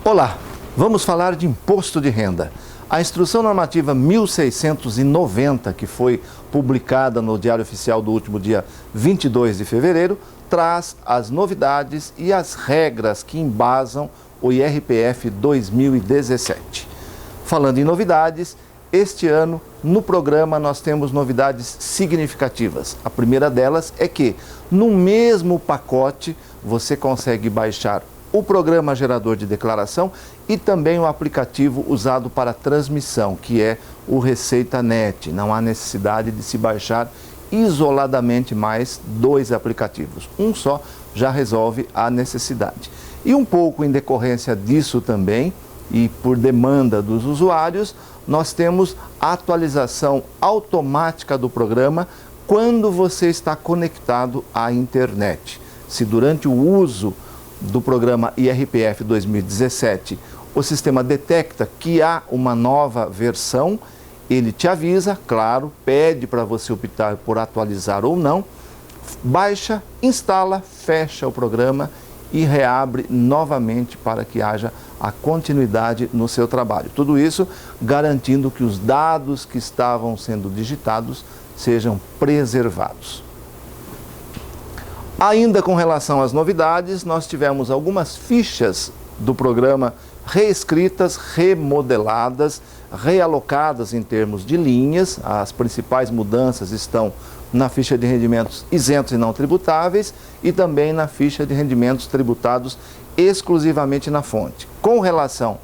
Olá, vamos falar de imposto de renda. A Instrução Normativa 1690, que foi publicada no Diário Oficial do último dia 22 de fevereiro, traz as novidades e as regras que embasam o IRPF 2017. Falando em novidades, este ano no programa nós temos novidades significativas. A primeira delas é que no mesmo pacote você consegue baixar o programa gerador de declaração e também o aplicativo usado para transmissão, que é o ReceitaNet. Não há necessidade de se baixar isoladamente mais dois aplicativos. Um só já resolve a necessidade. E um pouco em decorrência disso também, e por demanda dos usuários, nós temos a atualização automática do programa quando você está conectado à internet. Se durante o uso do programa IRPF 2017, o sistema detecta que há uma nova versão, ele te avisa, claro, pede para você optar por atualizar ou não, baixa, instala, fecha o programa e reabre novamente para que haja a continuidade no seu trabalho. Tudo isso garantindo que os dados que estavam sendo digitados sejam preservados. Ainda com relação às novidades, nós tivemos algumas fichas do programa reescritas, remodeladas, realocadas em termos de linhas. As principais mudanças estão na ficha de rendimentos isentos e não tributáveis e também na ficha de rendimentos tributados exclusivamente na fonte. Com relação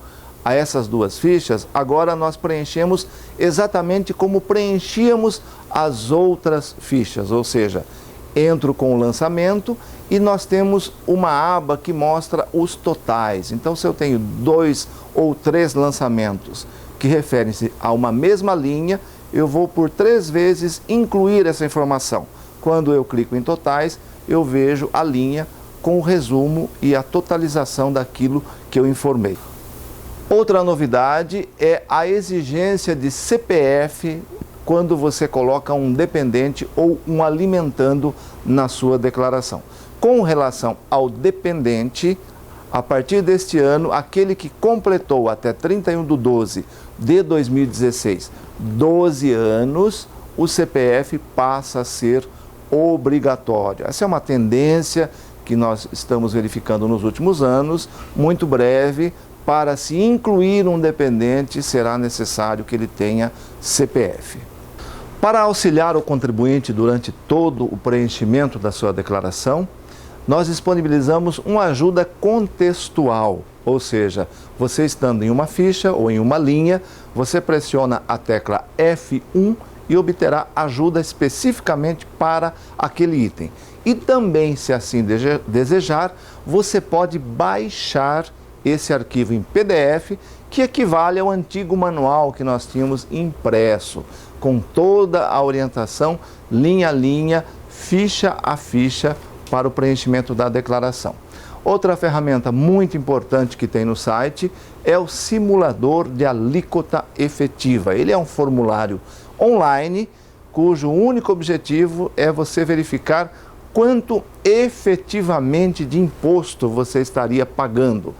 a essas duas fichas, agora nós preenchemos exatamente como preenchíamos as outras fichas, ou seja, entro com o lançamento e nós temos uma aba que mostra os totais. Então, se eu tenho 2 ou 3 lançamentos que referem-se a uma mesma linha, eu vou por 3 vezes incluir essa informação. Quando eu clico em totais, eu vejo a linha com o resumo e a totalização daquilo que eu informei. Outra novidade é a exigência de CPF quando você coloca um dependente ou um alimentando na sua declaração. Com relação ao dependente, a partir deste ano, aquele que completou até 31/12 de 2016, 12 anos, o CPF passa a ser obrigatório. Essa é uma tendência que nós estamos verificando nos últimos anos. Muito breve, para se incluir um dependente, será necessário que ele tenha CPF. Para auxiliar o contribuinte durante todo o preenchimento da sua declaração, nós disponibilizamos uma ajuda contextual, ou seja, você estando em uma ficha ou em uma linha, você pressiona a tecla F1 e obterá ajuda especificamente para aquele item. E também, se assim desejar, você pode baixar esse arquivo em PDF, que equivale ao antigo manual que nós tínhamos impresso, com toda a orientação, linha a linha, ficha a ficha, para o preenchimento da declaração. Outra ferramenta muito importante que tem no site é o simulador de alíquota efetiva. Ele é um formulário online, cujo único objetivo é você verificar quanto efetivamente de imposto você estaria pagando.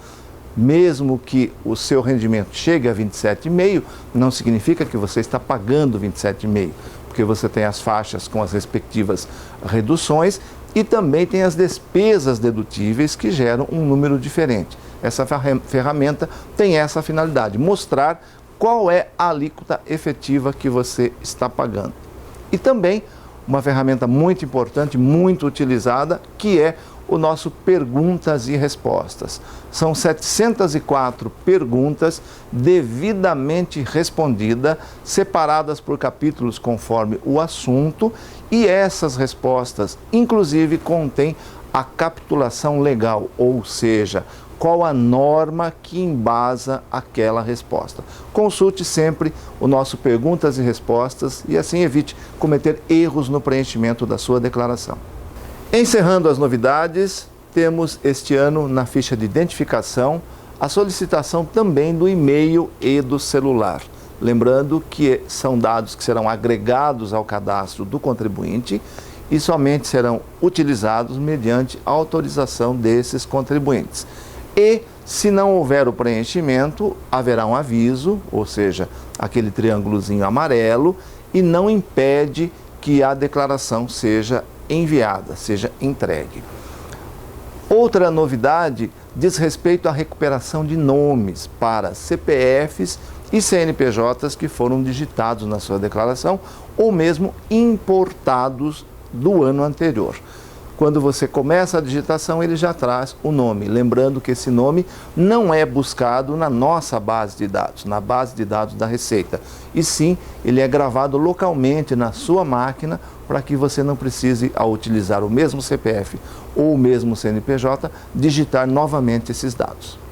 Mesmo que o seu rendimento chegue a 27,5, não significa que você está pagando 27,5, porque você tem as faixas com as respectivas reduções e também tem as despesas dedutíveis que geram um número diferente. Essa ferramenta tem essa finalidade, mostrar qual é a alíquota efetiva que você está pagando. E também uma ferramenta muito importante, muito utilizada, que é o nosso Perguntas e Respostas. São 704 perguntas devidamente respondidas, separadas por capítulos conforme o assunto, e essas respostas, inclusive, contêm a capitulação legal, ou seja, qual a norma que embasa aquela resposta. Consulte sempre o nosso Perguntas e Respostas e assim evite cometer erros no preenchimento da sua declaração. Encerrando as novidades, temos este ano na ficha de identificação a solicitação também do e-mail e do celular. Lembrando que são dados que serão agregados ao cadastro do contribuinte e somente serão utilizados mediante autorização desses contribuintes. E Se não houver o preenchimento, haverá um aviso, ou seja, aquele triângulozinho amarelo, e não impede que a declaração seja enviada, seja entregue. Outra novidade diz respeito à recuperação de nomes para CPFs e CNPJs que foram digitados na sua declaração ou mesmo importados do ano anterior. Quando você começa a digitação, ele já traz o nome. Lembrando que esse nome não é buscado na nossa base de dados, na base de dados da Receita. E sim, ele é gravado localmente na sua máquina para que você não precise, ao utilizar o mesmo CPF ou o mesmo CNPJ, digitar novamente esses dados.